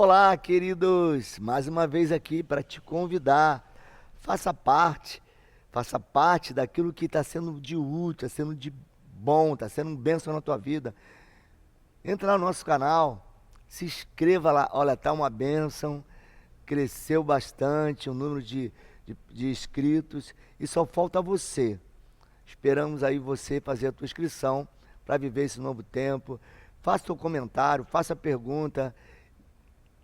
Olá, queridos! Mais uma vez aqui para te convidar. Faça parte, faça parte daquilo que está sendo de útil, está sendo de bom, está sendo um bênção na tua vida. Entra lá no nosso canal, se inscreva lá. Olha, tá uma bênção, cresceu bastante o número de inscritos e só falta você. Esperamos aí você fazer a tua inscrição para viver esse novo tempo. Faça seu comentário, faça pergunta.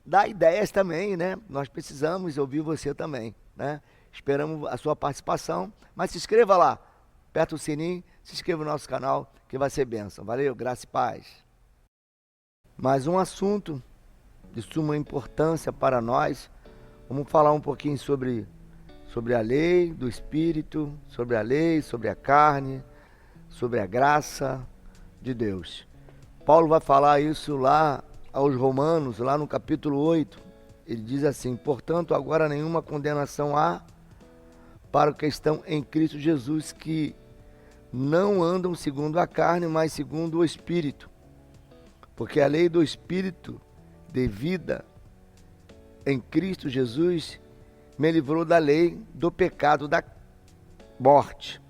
Dá ideias também, né? Nós precisamos ouvir você também, né? Esperamos a sua participação, mas se inscreva lá, aperta o sininho, se inscreva no nosso canal, que vai ser bênção. Valeu, graça e paz. Mais um assunto de suma importância para nós. Vamos falar um pouquinho sobre a lei do Espírito, sobre a lei, sobre a carne, sobre a graça de Deus. Paulo vai falar isso lá aos Romanos, lá no capítulo 8, ele diz assim: portanto, agora nenhuma condenação há para os que estão em Cristo Jesus, que não andam segundo a carne, mas segundo o Espírito. Porque a lei do Espírito de vida em Cristo Jesus me livrou da lei do pecado da morte.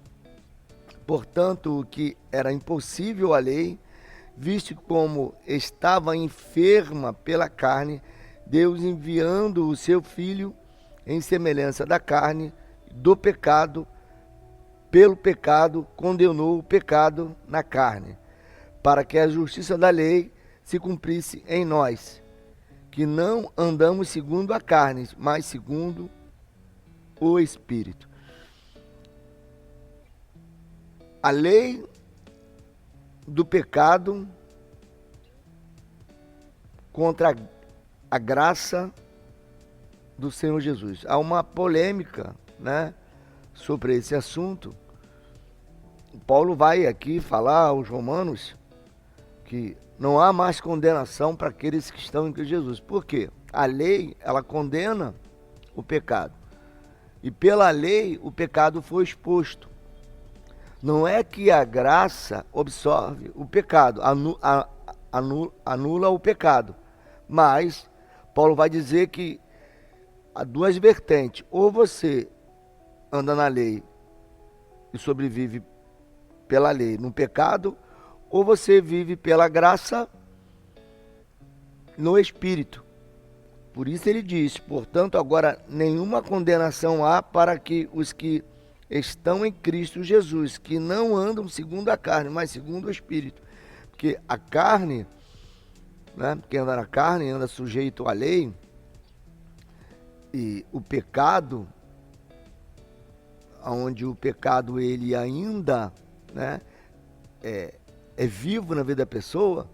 Portanto, o que era impossível à lei, visto como estava enferma pela carne, Deus, enviando o seu Filho em semelhança da carne, do pecado, pelo pecado, condenou o pecado na carne, para que a justiça da lei se cumprisse em nós, que não andamos segundo a carne, mas segundo o Espírito. A lei do pecado contra a graça do Senhor Jesus. Há uma polêmica, né, sobre esse assunto. Paulo vai aqui falar aos Romanos que não há mais condenação para aqueles que estão em Cristo Jesus. Por quê? A lei, ela condena o pecado. E pela lei, o pecado foi exposto. Não é que a graça absorve o pecado, anula o pecado. Mas Paulo vai dizer que há duas vertentes. Ou você anda na lei e sobrevive pela lei no pecado, ou você vive pela graça no Espírito. Por isso ele diz: portanto, agora nenhuma condenação há para que os que estão em Cristo Jesus, que não andam segundo a carne, mas segundo o Espírito. Porque a carne, né, quem anda na carne anda sujeito à lei, e o pecado, onde o pecado ele ainda, né, é vivo na vida da pessoa,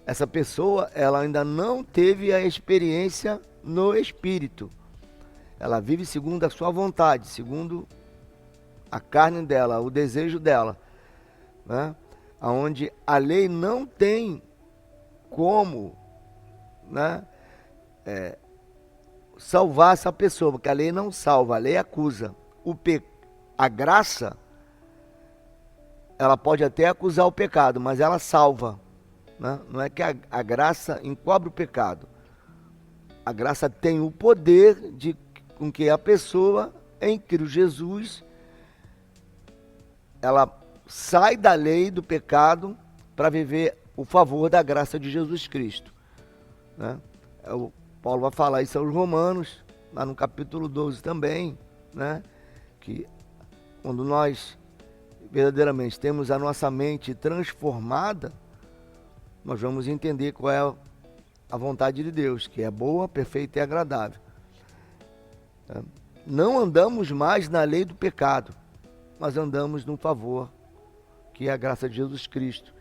essa pessoa ela ainda não teve a experiência no Espírito. Ela vive segundo a sua vontade, segundo a carne dela, o desejo dela, né? Onde a lei não tem como, né, salvar essa pessoa, porque a lei não salva, a lei acusa. A graça, ela pode até acusar o pecado, mas ela salva, né? Não é que a graça encobre o pecado. A graça tem o poder de com que a pessoa em Cristo Jesus ela sai da lei do pecado para viver o favor da graça de Jesus Cristo, né? O Paulo vai falar isso aos Romanos, lá no capítulo 12 também, né? Que quando nós verdadeiramente temos a nossa mente transformada, nós vamos entender qual é a vontade de Deus, que é boa, perfeita e agradável. Não andamos mais na lei do pecado, mas andamos no favor, que é a graça de Jesus Cristo.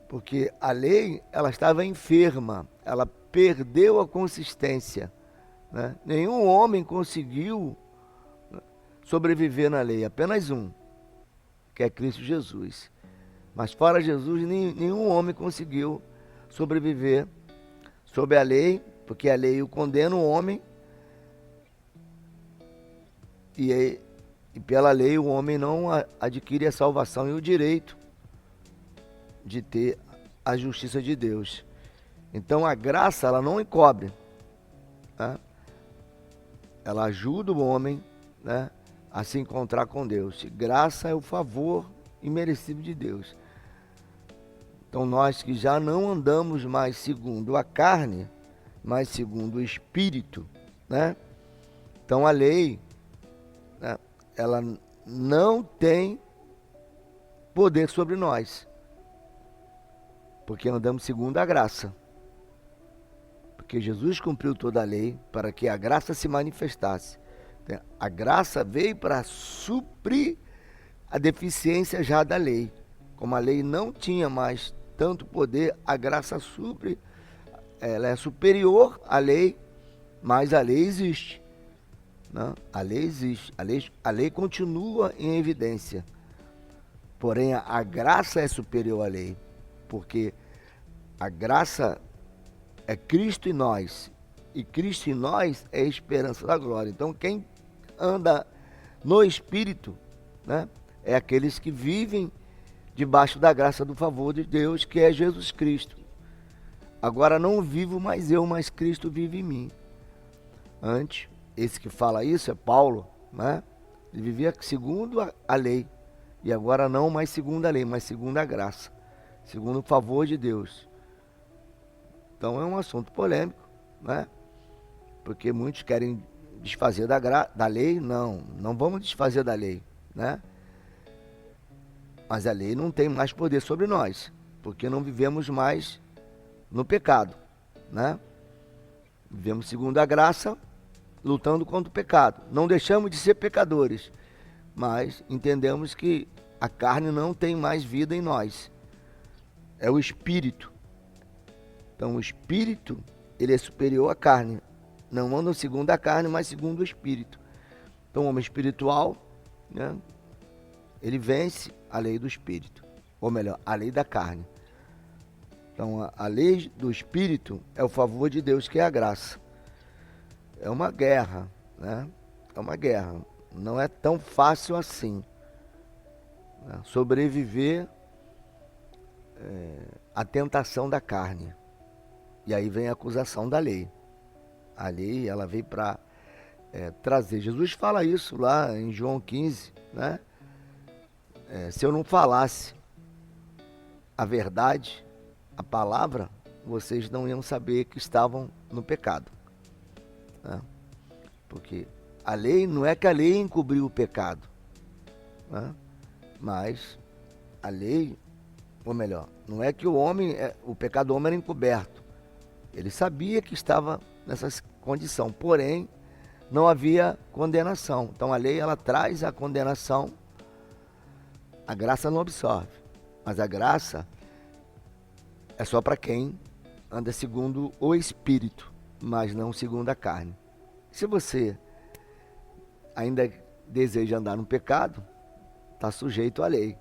Porque a lei, ela estava enferma, ela perdeu a consistência, né? Nenhum homem conseguiu sobreviver na lei, apenas um, que é Cristo Jesus. Mas fora Jesus, nenhum homem conseguiu sobreviver sob a lei, porque a lei o condena o homem, e pela lei o homem não adquire a salvação e o direito de ter a justiça de Deus. Então a graça, ela não encobre, né? Ela ajuda o homem, né, a se encontrar com Deus. Graça é o favor imerecido de Deus. Então nós que já não andamos mais segundo a carne, mas segundo o Espírito, né? Então a lei, né, ela não tem poder sobre nós, porque andamos segundo a graça. Porque Jesus cumpriu toda a lei para que a graça se manifestasse. A graça veio para suprir a deficiência já da lei. Como a lei não tinha mais tanto poder, a graça supre, ela é superior à lei, mas a lei existe, né? A lei existe, a lei continua em evidência. Porém, a graça é superior à lei, porque a graça é Cristo em nós, e Cristo em nós é a esperança da glória. Então, quem anda no Espírito, né, é aqueles que vivem debaixo da graça do favor de Deus, que é Jesus Cristo. Agora não vivo mais eu, mas Cristo vive em mim. Antes, esse que fala isso é Paulo, né? Ele vivia segundo a lei, e agora não mais segundo a lei, mas segundo a graça, segundo o favor de Deus. Então é um assunto polêmico, né? Porque muitos querem desfazer da lei. Não vamos desfazer da lei, né? Mas a lei não tem mais poder sobre nós, porque não vivemos mais no pecado, né? Vivemos segundo a graça, lutando contra o pecado. Não deixamos de ser pecadores, mas entendemos que a carne não tem mais vida em nós. É o Espírito. Então o Espírito, ele é superior à carne. Não anda segundo a carne, mas segundo o Espírito. Então o homem espiritual, né, ele vence a lei do Espírito. Ou melhor, a lei da carne. Então a lei do Espírito é o favor de Deus, que é a graça. É uma guerra, né? É uma guerra. Não é tão fácil assim, né, sobreviver à tentação da carne. E aí vem a acusação da lei. A lei, ela veio para trazer. Jesus fala isso lá em João 15, né? Se eu não falasse a verdade, a palavra, vocês não iam saber que estavam no pecado, né? Porque a lei, não é que a lei encobriu o pecado, né? Mas a lei, ou melhor, não é que o pecado do homem era encoberto. Ele sabia que estava nessa condição, porém não havia condenação. Então a lei, ela traz a condenação, a graça não absorve. Mas a graça é só para quem anda segundo o Espírito, mas não segundo a carne. Se você ainda deseja andar no pecado, está sujeito à lei.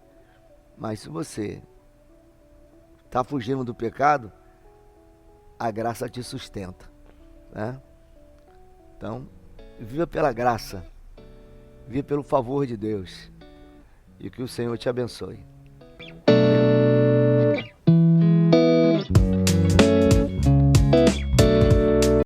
Mas se você está fugindo do pecado, a graça te sustenta, né? Então, viva pela graça, viva pelo favor de Deus, e que o Senhor te abençoe.